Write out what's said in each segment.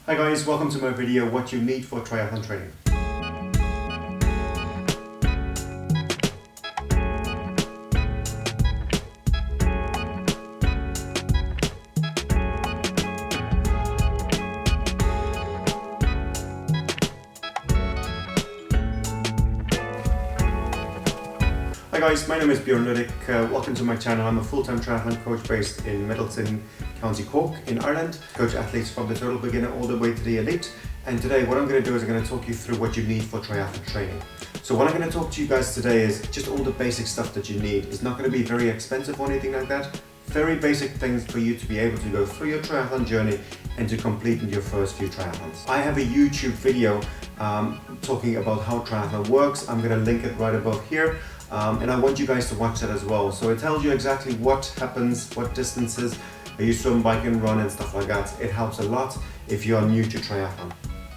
Hi guys, welcome to my video, what you need for triathlon training. Hi guys, my name is Bjorn Ludwig. Welcome to my channel. I'm a full-time triathlon coach based in Middleton, County Cork in Ireland. Coach athletes from the total beginner all the way to the elite. And today what I'm going to do is I'm going to talk you through what you need for triathlon training. So what I'm going to talk to you guys today is just all the basic stuff that you need. It's not going to be very expensive or anything like that. Very basic things for you to be able to go through your triathlon journey and to complete your first few triathlons. I have a YouTube video talking about how triathlon works. I'm going to link it right above here. And I want you guys to watch that as well. So it tells you exactly what happens, what distances you swim, bike and run and stuff like that. It helps a lot if you are new to triathlon.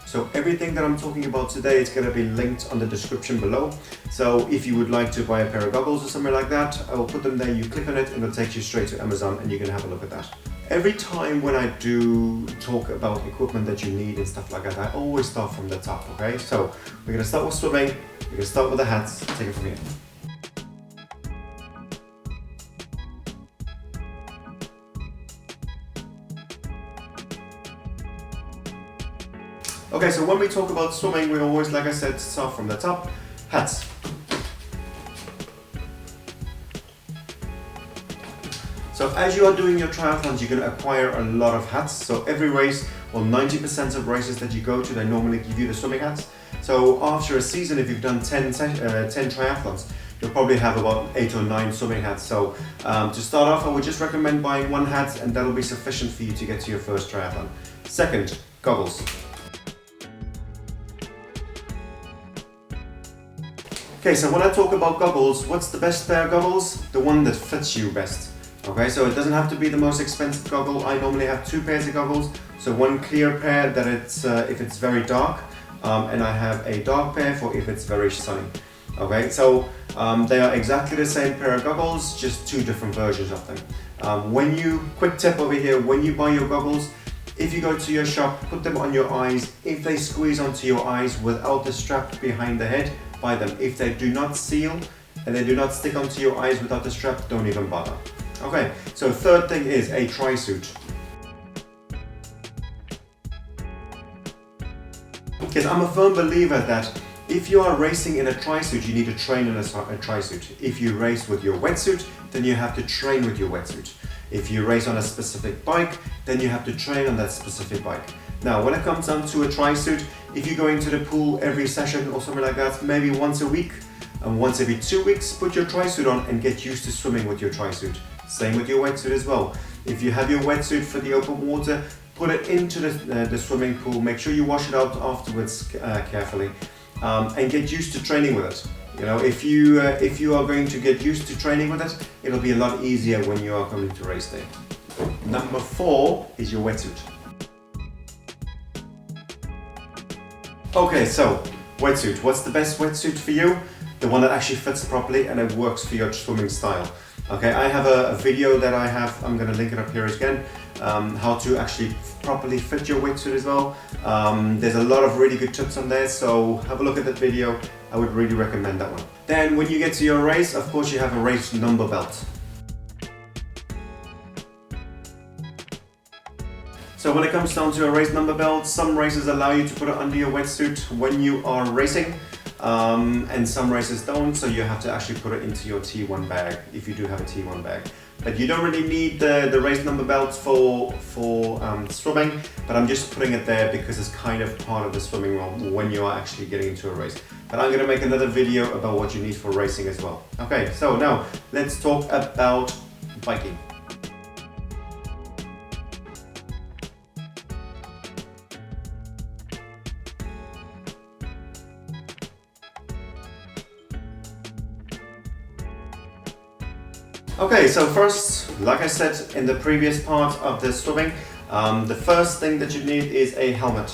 So everything that I'm talking about today is going to be linked on the description below. So if you would like to buy a pair of goggles or something like that, I will put them there, you click on it and it'll take you straight to Amazon and you can have a look at that. Every time when I do talk about equipment that you need and stuff like that, I always start from the top, okay? So we're going to start with swimming, we're going to start with the hats, take it from here. Okay, so when we talk about swimming, we always, like I said, start from the top. Hats. So as you are doing your triathlons, you're going to acquire a lot of hats. So every race, well, 90% of races that you go to, they normally give you the swimming hats. So after a season, if you've done 10 triathlons, you'll probably have about 8 or 9 swimming hats. So to start off, I would just recommend buying one hat and that'll be sufficient for you to get to your first triathlon. Second, goggles. Okay, so when I talk about goggles, what's the best pair of goggles? The one that fits you best. Okay, so it doesn't have to be the most expensive goggle. I normally have 2 pairs of goggles. So one clear pair that it's if it's very dark, and I have a dark pair for if it's very sunny. Okay, so they are exactly the same pair of goggles, just 2 different versions of them. Quick tip over here, when you buy your goggles, if you go to your shop, put them on your eyes. If they squeeze onto your eyes without the strap behind the head, buy them. If they do not seal and they do not stick onto your eyes without the strap, don't even bother. Okay, so third thing is a tri-suit. Because I'm a firm believer that if you are racing in a tri-suit, you need to train in a tri-suit. If you race with your wetsuit, then you have to train with your wetsuit. If you race on a specific bike, then you have to train on that specific bike. Now, when it comes down to a tri-suit, if you go into the pool every session or something like that, maybe once a week and once every 2 weeks, put your tri-suit on and get used to swimming with your tri-suit. Same with your wetsuit as well. If you have your wetsuit for the open water, put it into the swimming pool. Make sure you wash it out afterwards carefully and get used to training with it. You know, if you are going to get used to training with it, it'll be a lot easier when you are coming to race day. Number 4 is your wetsuit. Okay, so wetsuit. What's the best wetsuit for you? The one that actually fits properly and it works for your swimming style. Okay, I have a video that I'm going to link it up here again, how to actually properly fit your wetsuit as well. There's a lot of really good tips on there, so have a look at that video. I would really recommend that one. Then when you get to your race, of course you have a race number belt. So when it comes down to a race number belt, some races allow you to put it under your wetsuit when you are racing, and some races don't, so you have to actually put it into your T1 bag if you do have a T1 bag. But you don't really need the race number belt for swimming, but I'm just putting it there because it's kind of part of the swimming rule when you are actually getting into a race. But I'm going to make another video about what you need for racing as well. Okay, so now let's talk about biking. Okay, so first, like I said in the previous part of the swimming, the first thing that you need is a helmet.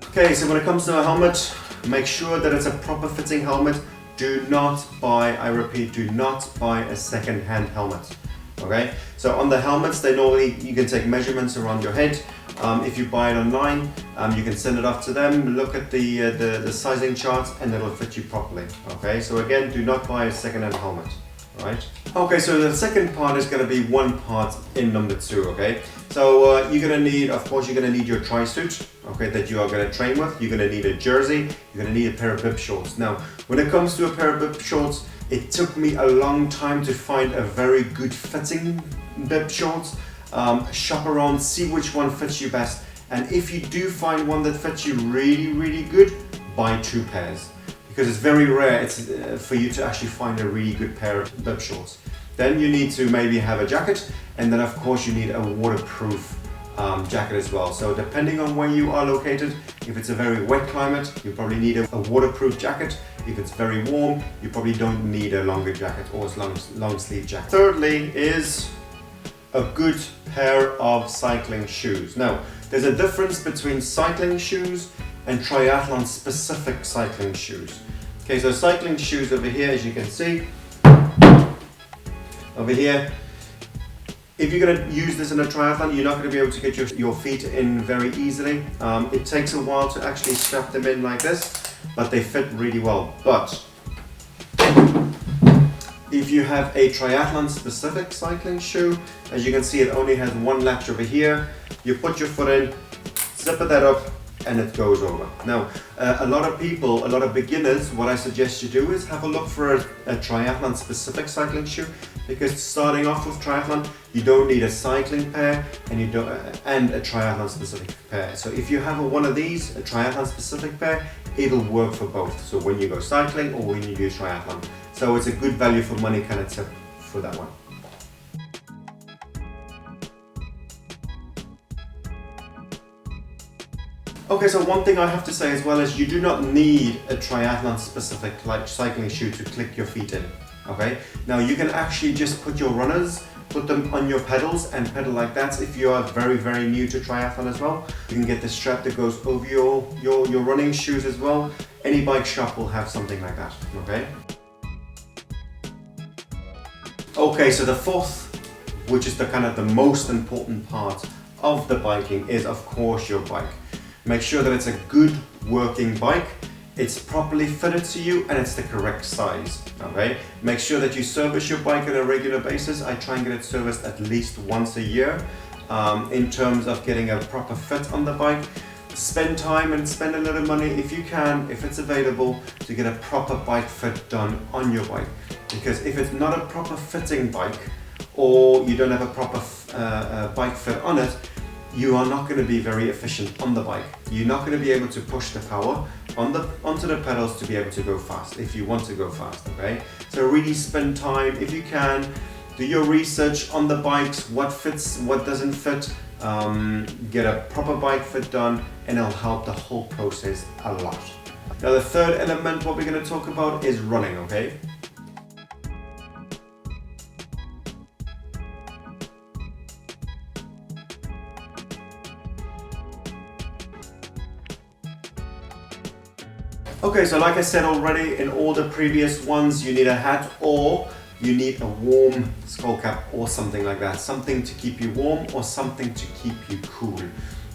Okay, so when it comes to a helmet, make sure that it's a proper fitting helmet. Do not buy, I repeat, do not buy a second-hand helmet. Okay, so on the helmets, you can take measurements around your head. If you buy it online, you can send it off to them, look at the sizing charts, and it'll fit you properly. Okay, so again, do not buy a second-hand helmet. Right. Okay, so the second part is going to be one part in number 2. Okay, so you're going to need, of course, you're going to need your tri-suit. Okay, that you are going to train with. You're going to need a jersey. You're going to need a pair of bib shorts. Now, when it comes to a pair of bib shorts, it took me a long time to find a very good fitting bib shorts. Shop around, see which one fits you best, and if you do find one that fits you really good, buy 2 pairs. Because it's very rare for you to actually find a really good pair of bib shorts. Then you need to maybe have a jacket, and then of course you need a waterproof jacket as well. So depending on where you are located, if it's a very wet climate, you probably need a waterproof jacket. If it's very warm, you probably don't need a longer jacket or a long sleeve jacket. Thirdly is a good pair of cycling shoes. Now, there's a difference between cycling shoes and triathlon specific cycling shoes. Okay, so cycling shoes over here, as you can see, over here, if you're going to use this in a triathlon, you're not going to be able to get your feet in very easily. It takes a while to actually strap them in like this, but they fit really well. But if you have a triathlon specific cycling shoe, as you can see, it only has one latch over here. You put your foot in, zip that up, and it goes over. Now, a lot of beginners, what I suggest you do is have a look for a triathlon specific cycling shoe, because starting off with triathlon, you don't need a cycling pair and a triathlon specific pair. So if you have one of these, a triathlon specific pair, it'll work for both. So when you go cycling or when you do triathlon. So it's a good value for money kind of tip for that one. Okay, so one thing I have to say as well is you do not need a triathlon specific like cycling shoe to click your feet in. Okay, now you can actually just put your runners, put them on your pedals and pedal like that. If you are very new to triathlon as well, you can get the strap that goes over your running shoes as well. Any bike shop will have something like that. Okay. Okay, so the fourth, which is the most important part of the biking, is of course your bike. Make sure that it's a good working bike, it's properly fitted to you, and it's the correct size. Okay, make sure that you service your bike on a regular basis. I try and get it serviced at least once a year in terms of getting a proper fit on the bike. Spend time and spend a little money if you can, if it's available, to get a proper bike fit done on your bike. Because if it's not a proper fitting bike, or you don't have a proper bike fit on it, you are not going to be very efficient on the bike. You're not going to be able to push the power onto the pedals to be able to go fast if you want to go fast. Okay, so really spend time if you can. Do your research on the bikes, what fits, what doesn't fit. Get a proper bike fit done, and it'll help the whole process a lot. Now the third element what we're going to talk about is running. Okay. Okay, so like I said already in all the previous ones, you need a hat or you need a warm skull cap or something like that. Something to keep you warm or something to keep you cool.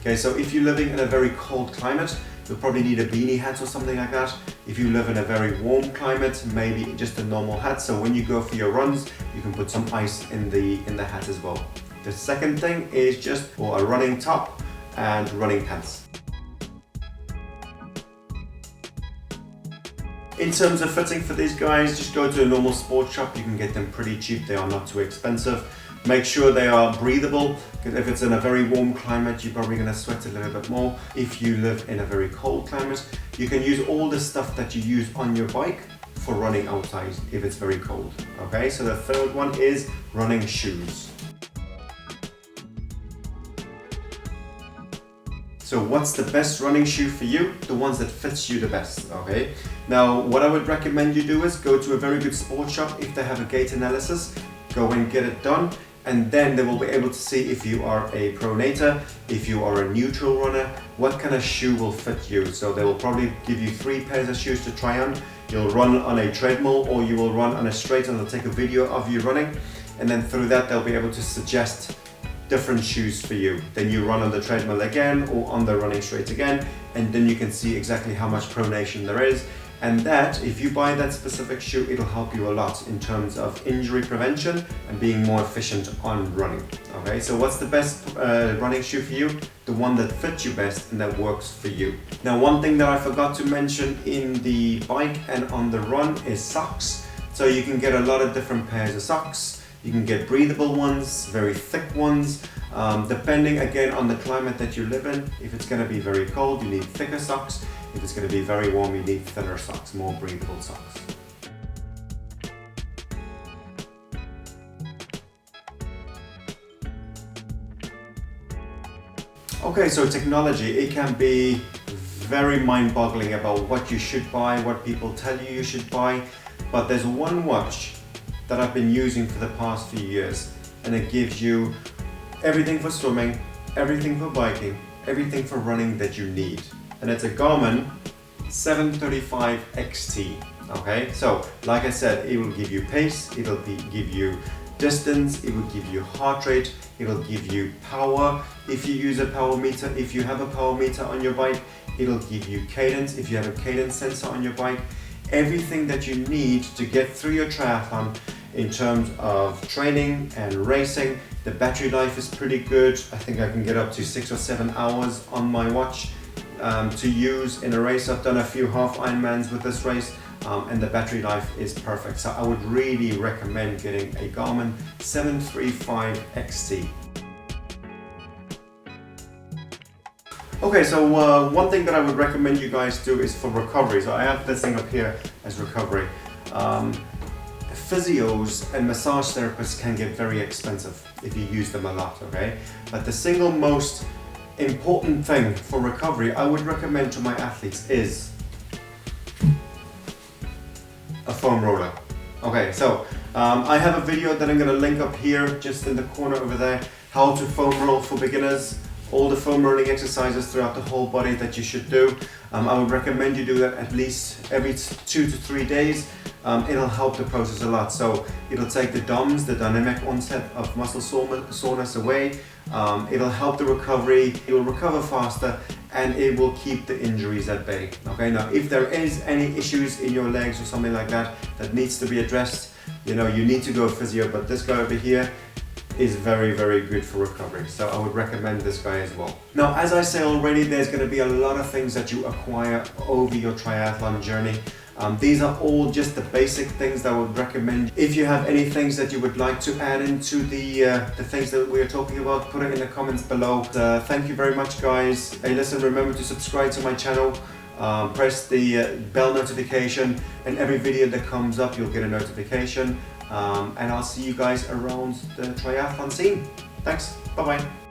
Okay, so if you're living in a very cold climate, you'll probably need a beanie hat or something like that. If you live in a very warm climate, maybe just a normal hat. So when you go for your runs, you can put some ice in the hat as well. The second thing is just for a running top and running pants. In terms of fitting for these guys, just go to a normal sports shop. You can get them pretty cheap. They are not too expensive. Make sure they are breathable, because if it's in a very warm climate, you're probably going to sweat a little bit more. If you live in a very cold climate, you can use all the stuff that you use on your bike for running outside if it's very cold. Okay, so the third one is running shoes. So what's the best running shoe for you? The ones that fits you the best, okay? Now, what I would recommend you do is go to a very good sports shop. If they have a gait analysis, go and get it done. And then they will be able to see if you are a pronator, if you are a neutral runner, what kind of shoe will fit you. So they will probably give you 3 pairs of shoes to try on. You'll run on a treadmill or you will run on a straight, and they'll take a video of you running. and then through that they'll be able to suggest different shoes for you. Then you run on the treadmill again or on the running straight again, and then you can see exactly how much pronation there is. And that, if you buy that specific shoe, it'll help you a lot in terms of injury prevention and being more efficient on running. Okay, so what's the best running shoe for you? The one that fits you best and that works for you. Now, one thing that I forgot to mention in the bike and on the run is socks. So you can get a lot of different pairs of socks. You can get breathable ones, very thick ones, depending again on the climate that you live in. If it's going to be very cold, you need thicker socks. If it's going to be very warm, you need thinner socks, more breathable socks. Okay, so technology, it can be very mind-boggling about what you should buy, what people tell you should buy, but there's one watch that I've been using for the past few years, and it gives you everything for swimming, everything for biking, everything for running that you need. And it's a Garmin 735 XT. Okay, so like I said, it will give you pace, it'll give you distance, it will give you heart rate, it'll give you power if you use a power meter. If you have a power meter on your bike, it'll give you cadence if you have a cadence sensor on your bike. Everything that you need to get through your triathlon in terms of training and racing. The battery life is pretty good. I think I can get up to 6 or 7 hours on my watch to use in a race. I've done a few half Ironmans with this race, and the battery life is perfect. So I would really recommend getting a Garmin 735 XT. Okay, so one thing that I would recommend you guys do is for recovery. So I have this thing up here as recovery. Physios and massage therapists can get very expensive if you use them a lot, okay? But the single most important thing for recovery I would recommend to my athletes is a foam roller. Okay, so I have a video that I'm going to link up here just in the corner over there, how to foam roll for beginners, all the foam rolling exercises throughout the whole body that you should do. I would recommend you do that at least every 2 to 3 days. It'll help the process a lot. So it'll take the DOMS, the dynamic onset of muscle soreness away. It'll help the recovery, it will recover faster, and it will keep the injuries at bay. Okay, now if there is any issues in your legs or something like that that needs to be addressed, you know, you need to go physio, but this guy over here is very, very good for recovery. So I would recommend this guy as well. Now, as I say already, there's going to be a lot of things that you acquire over your triathlon journey. These are all just the basic things that I would recommend. If you have any things that you would like to add into the things that we are talking about, put it in the comments below. Thank you very much, guys. Hey, listen, remember to subscribe to my channel. Press the bell notification, and every video that comes up, you'll get a notification. And I'll see you guys around the triathlon scene. Thanks. Bye-bye.